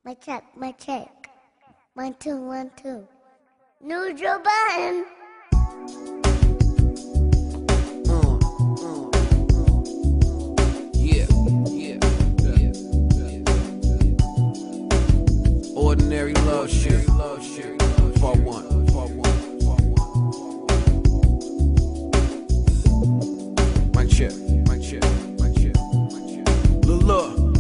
My check. 1, 2, 1, 2. Neutral Budden. Yeah. Ordinary love shit. Part 1. Mic check.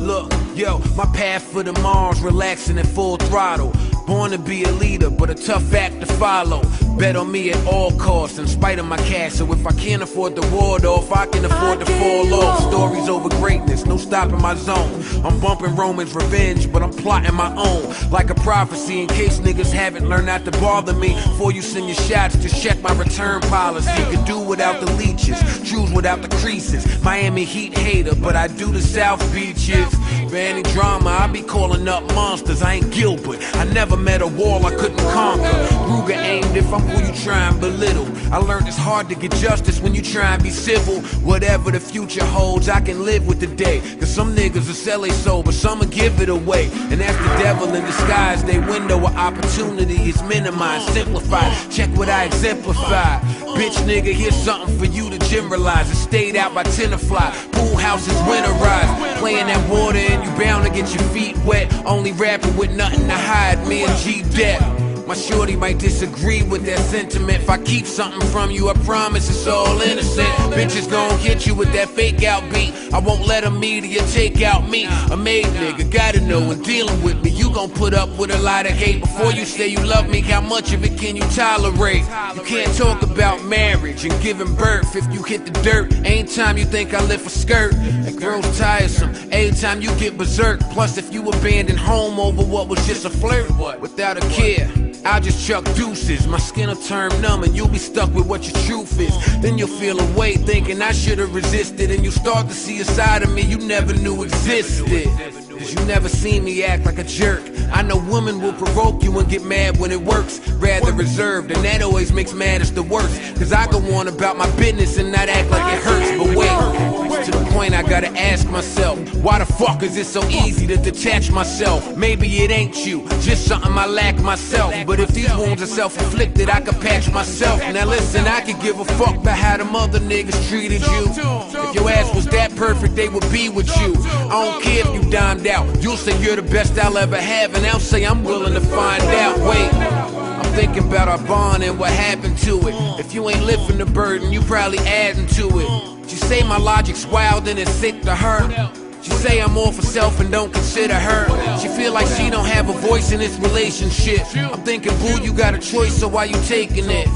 Look, yo, my path for the Mars, relaxing at full throttle. Born to be a leader, but a tough act to follow. Bet on me at all costs, in spite of my cash. So if I can't afford the ward off, I can afford to fall off. Stories over greatness, no stopping my zone. I'm bumping Roman's revenge, but I'm plotting my own. Like a prophecy, in case niggas haven't learned not to bother me. Before you send your shots, just check my return policy. Could do without the leeches, choose without the creases. Miami Heat hater, but I do the South Beaches. For any drama, I be calling up monsters. I ain't Gilbert, I never met a wall I couldn't conquer. Ruger aimed if I'm who you try and belittle. I learned it's hard to get justice when you try and be civil. Whatever the future holds, I can live with the day. Cause some niggas will sell their soul, but some will give it away. And that's the devil in disguise. Their window of opportunity is minimized, simplified. Check what I exemplify. Bitch nigga, here's something for you to generalize. It stayed out by Tenafly. Pool houses winterized. Playing that water and you bound to get your feet wet. Only rapping with nothing to hide, me and G-Dep. My shorty might disagree with that sentiment. If I keep something from you, I promise it's all innocent. Bitches gon' hit you with that fake out beat. I won't let a media take out me. A made nigga, gotta know when dealing with me, you gon' put up with a lot of hate. Before you say you love me, how much of it can you tolerate? You can't talk about marriage and giving birth if you hit the dirt. Ain't time you think I lift a skirt. That girl's tiresome, every time you get berserk. Plus if you abandon home over what was just a flirt, without a care, I'll just chuck deuces. My skin'll turn numb and you'll be stuck with what your truth is. Then you'll feel away thinking I should've resisted. And you'll start to see a side of me you never knew existed. Cause you never seen me act like a jerk. I know women will provoke you and get mad when it works. Rather reserved, and that always makes matters the worst. Cause I go on about my business and not act like it hurts. But wait, to the point I gotta ask myself, why the fuck is it so easy to detach myself? Maybe it ain't you, just something I lack myself. But if these wounds are self-inflicted, I can patch myself. Now listen, I could give a fuck about how them other niggas treated you. If your ass was that perfect, they would be with you. I don't care if you dimed out, you'll say you're the best I'll ever have, and I'll say I'm willing to find out. Wait, I'm thinking about our bond and what happened to it. If you ain't lifting the burden, you probably adding to it. She say my logic's wild and it's sick to her. She say I'm all for self and don't consider her. She feel like she don't have a voice in this relationship. I'm thinking, boo, you got a choice, so why you taking it?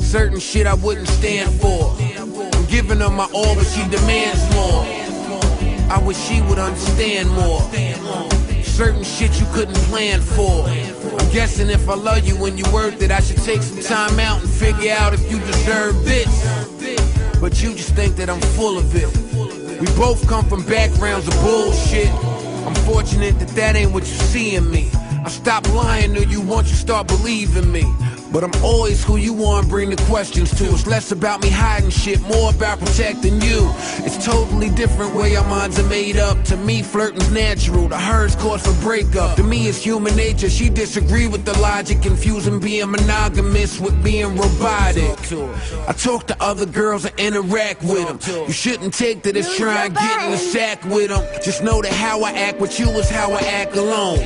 Certain shit I wouldn't stand for. I'm giving her my all, but she demands more. I wish she would understand more. Certain shit you couldn't plan for. I'm guessing if I love you when you worth it, I should take some time out and figure out if you deserve this. But you just think that I'm full of it. We both come from backgrounds of bullshit. I'm fortunate that that ain't what you see in me. I stop lying to you once you start believing me. But I'm always who you want, bring the questions to. It's less about me hiding shit, more about protecting you. It's totally different way our minds are made up. To me, flirting's natural, to her's cause for breakup. To me, it's human nature, she disagree with the logic, confusing being monogamous with being robotic. I talk to other girls and interact with them. You shouldn't take to this try and get in the sack with them. Just know that how I act with you is how I act alone.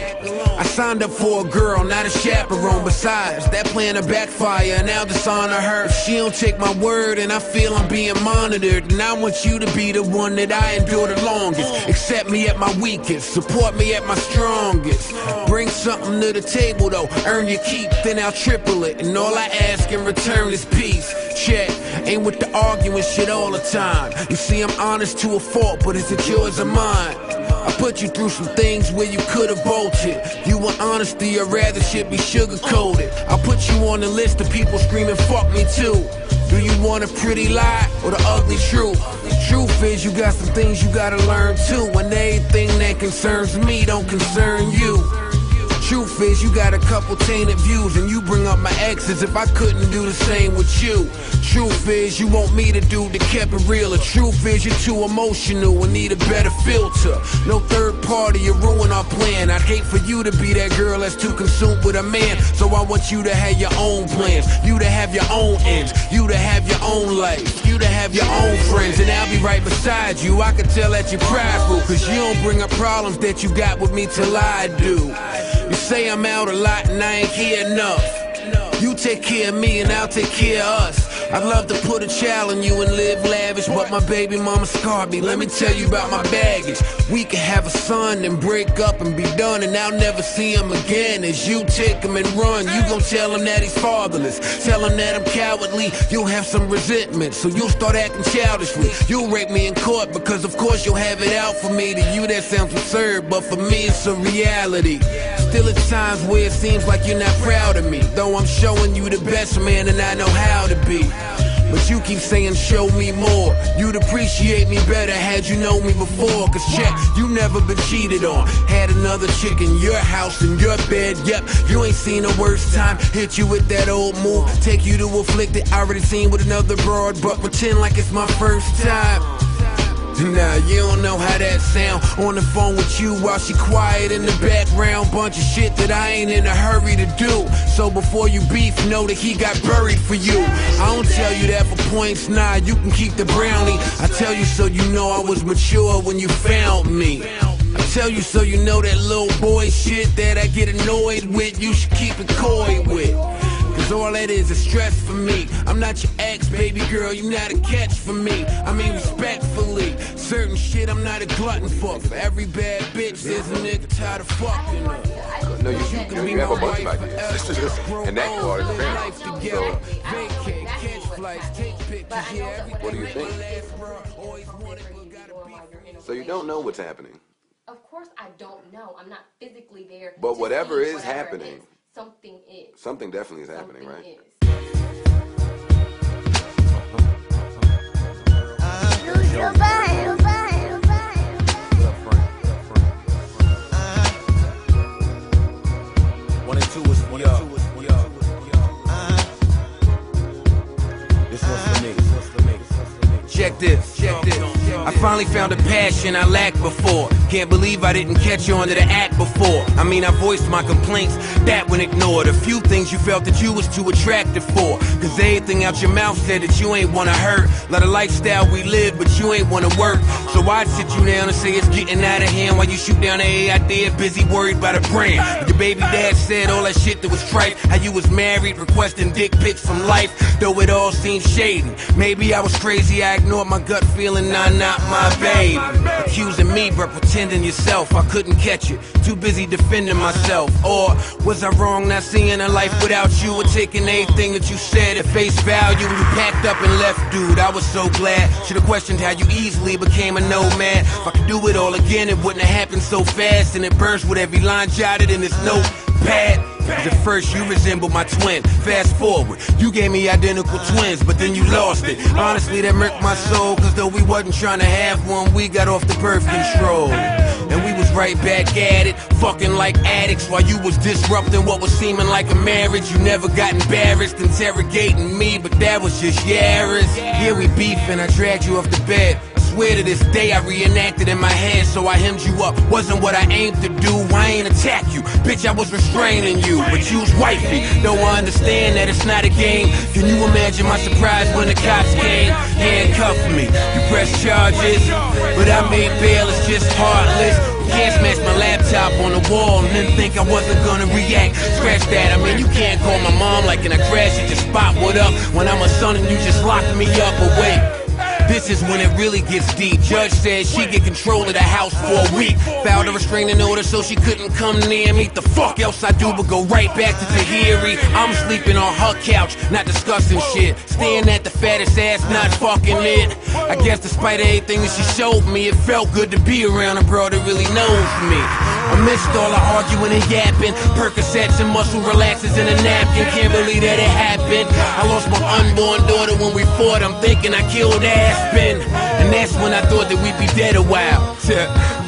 I signed up for a girl, not a chaperone. Besides, that plan to backfire and I'll dishonor her. If she don't take my word and I feel I'm being monitored, then I want you to be the one that I endure the longest. Accept me at my weakest, support me at my strongest. Bring something to the table though, earn your keep, then I'll triple it. And all I ask in return is peace. Check, ain't with the arguing shit all the time. You see I'm honest to a fault, but is it yours or mine? I put you through some things where you could've bolted. You want honesty or rather shit be sugar-coated. I'll put you on the list of people screaming fuck me too. Do you want a pretty lie or the ugly truth? Truth is you got some things you gotta learn too. And everything that concerns me don't concern you. Truth is, you got a couple tainted views, and you bring up my exes if I couldn't do the same with you. Truth is, you want me to do that kept it real. The truth is, you're too emotional and need a better filter. No third party, you ruin our plan. I'd hate for you to be that girl that's too consumed with a man. So I want you to have your own plans, you to have your own ends, you to have your own life, you to have your own friends, and I'll be right beside you. I can tell that you're prideful, cause you don't bring up problems that you got with me till I do. You say I'm out a lot and I ain't here enough. You take care of me and I'll take care of us. I'd love to put a child on you and live lavish, but my baby mama scarred me. Let me tell you about my baggage. We could have a son and break up and be done, and I'll never see him again. As you take him and run, you gon' tell him that he's fatherless. Tell him that I'm cowardly, you'll have some resentment, so you'll start acting childishly. You'll rape me in court because of course you'll have it out for me. To you that sounds absurd, but for me it's a reality. Still at times where it seems like you're not proud of me, though I'm showing you the best man and I know how to be. But you keep saying show me more. You'd appreciate me better had you known me before. Cause check, you never been cheated on. Had another chick in your house, in your bed, yep. You ain't seen a worse time. Hit you with that old move, take you to afflicted. Already seen with another broad, but pretend like it's my first time. Nah, you don't know how that sound. On the phone with you while she quiet in the background. Bunch of shit that I ain't in a hurry to do. So before you beef, know that he got buried for you. I don't tell you that for points, nah, you can keep the brownie. I tell you so you know I was mature when you found me. I tell you so you know that little boy shit that I get annoyed with, you should keep it coy with. Cause all that is stress for me. I'm not your ex, baby girl, you not a catch for me. I mean respectfully, certain shit I'm not a glutton for. For every bad bitch, there's a nigga tired of fucking her. No, you have a bunch of ideas. And that part is fair. So, what do you think? So you don't know what's happening? Of course I don't know. I'm not physically there. But whatever is happening, something is. Something definitely is happening, right? Lose your mind. One and two is This one's for me. Check this. I finally found a passion I lacked before. Can't believe I didn't catch on to the act before. I mean, I voiced my complaints, that one ignored. A few things you felt that you was too attractive for. Cause everything out your mouth said that you ain't wanna hurt. Let a lifestyle we live, but you ain't wanna work. So I'd sit you down and say it's getting out of hand while you shoot down a idea, busy worried about a brand. But your baby dad said all that shit that was trite. How you was married, requesting dick pics from life, though it all seemed shady. Maybe I was crazy, I ignored my gut feeling, nah, not my baby. Accusing me, but pretending yourself, I couldn't catch it. Too busy defending myself. Or was I wrong not seeing a life without you, or taking anything that you said at face value? When you packed up and left, dude, I was so glad. Should've questioned how you easily became a nomad. If I could do it all again, it wouldn't have happened so fast. And it burst with every line jotted in this notepad. Cause at first you resembled my twin. Fast forward, you gave me identical twins, but then you lost it. Honestly, that murked my soul, cause though we wasn't trying to have one, we got off the birth control. And we was right back at it, fucking like addicts, while you was disrupting what was seeming like a marriage. You never got embarrassed interrogating me, but that was just Yaris. Here we beefing, I dragged you off the bed. Swear to this day I reenacted in my head, so I hemmed you up. Wasn't what I aimed to do, I ain't attack you. Bitch, I was restraining you, but you was wifey. Though I understand that it's not a game. Can you imagine my surprise when the cops came? Handcuffed me, you pressed charges, but I made bail, it's just heartless. You can't smash my laptop on the wall and then think I wasn't gonna react. Scratch that, I mean you can't call my mom like in a crash and just spot what up when I'm a son and you just locked me up away. This is when it really gets deep. Judge said she get control of the house for a week. Filed a restraining order so she couldn't come near me. The fuck else I do but go right back to Tahiri. I'm sleeping on her couch, not discussing shit. Staring at the fattest ass, not fucking it. I guess despite everything that she showed me, it felt good to be around a bro that really knows me. Amidst all the arguing and yapping, Percocets and muscle relaxers in a napkin. Can't believe that it happened. I lost my unborn daughter when we fought. I'm thinking I killed Aspen, and that's when I thought that we'd be dead a while.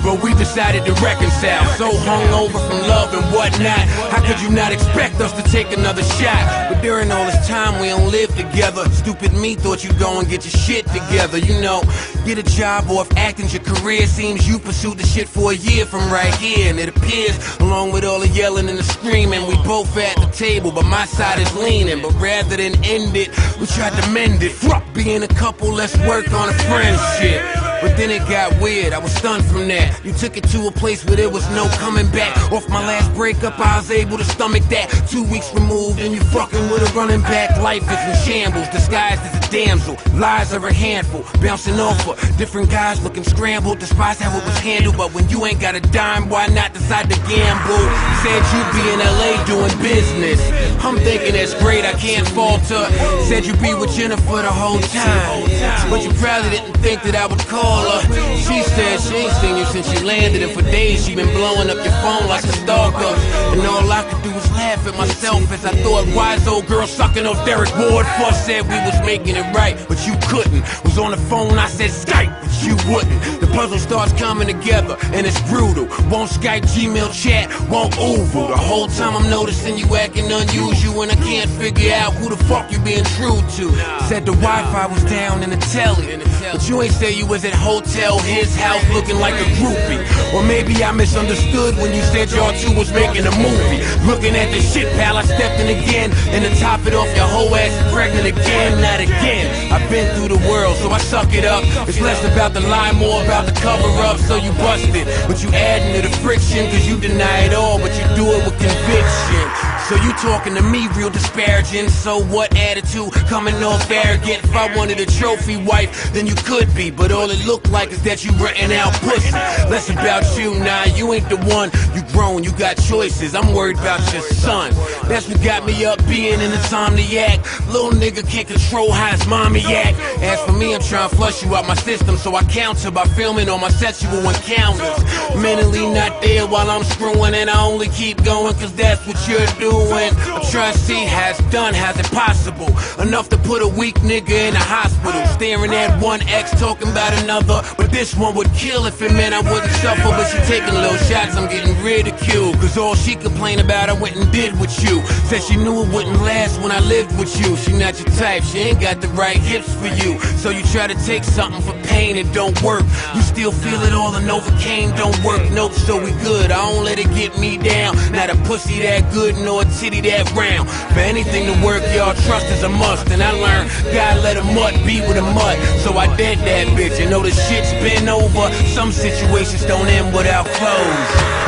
but we decided to reconcile. So hungover from love and whatnot, how could you not expect us to take another shot? But during all this time we don't live together. Stupid me thought you'd go and get your shit together. You know, get a job, or if acting's your career, seems you pursued the shit for a year from right here. And it appears, along with all the yelling and the screaming, we both at the table, but my side is leaning. But rather than end it, we tried to mend it. Fuck being a couple, let's work on a friendship. But then it got weird, I was stunned from that. You took it to a place where there was no coming back. Off my last breakup, I was able to stomach that. 2 weeks removed and you fucking with a running back. Life is in shambles, disguised as a damsel. Lies are a handful, bouncing off of different guys looking scrambled. Despise how it was handled, but when you ain't got a dime, why not decide to gamble? Said you'd be in LA doing business. I'm thinking that's great, I can't falter. Said you'd be with Jennifer the whole time, but you probably didn't think that I would call her. She said she ain't seen you since she landed, and for days she been blowing up your phone like a stalker. And all I could do was laugh at myself as I thought, wise old girl sucking off Derek Ward. Fuss said we was making it right, but you couldn't. Was on the phone, I said Skype, but you wouldn't. The puzzle starts coming together, and it's brutal. Won't Skype, Gmail chat, won't Uber. The whole time I'm noticing you acting unusual, and I can't figure out who the fuck you being true to. Said the Wi-Fi was down in the telly, but you ain't say you was at hotel, his house, looking like a groupie. Or maybe I misunderstood when you said y'all two was making a movie. Looking at the shit pal, I stepped in again, and to top it off, your whole ass is pregnant again. Not again. I've been through the world, so I suck it up. It's less about the lie, more about the cover up. So you busted, but you adding to the friction, cause you deny it all, but you do it with conviction. So you talking to me real disparaging. So what attitude? Coming off arrogant. If I wanted a trophy wife, then you could be, but all it looked like is that you renting out pussy. Less about you, nah, you ain't the one. You grown, you got choices. I'm worried about your son. That's what got me up being in the time to act. Little nigga can't control how his mommy act. As for me, I'm trying to flush you out my system, so I counter by filming all my sexual encounters. Mentally not there while I'm screwing, and I only keep going cause that's what you're doing. I'm trying to see how it's done, how's it possible? Enough to put a weak nigga in a hospital, staring at one ex talking about another. But this one would kill if it meant I wouldn't suffer. But she taking little shots, I'm getting ridiculed, cause all she complained about I went and did with you. Said she knew it wouldn't last when I lived with you. She not your type, she ain't got the right hips for you. So you try to take something for pain, it don't work. You still feel it all and Novocaine don't work. Nope, so we good, I don't let it get me down. Not a pussy that good, nor a titty that round. For anything to work, y'all, trust is a must. And I learned, gotta let a mutt be with a mutt. So I did that bitch, and know the shit's been over. Some situations don't end without close.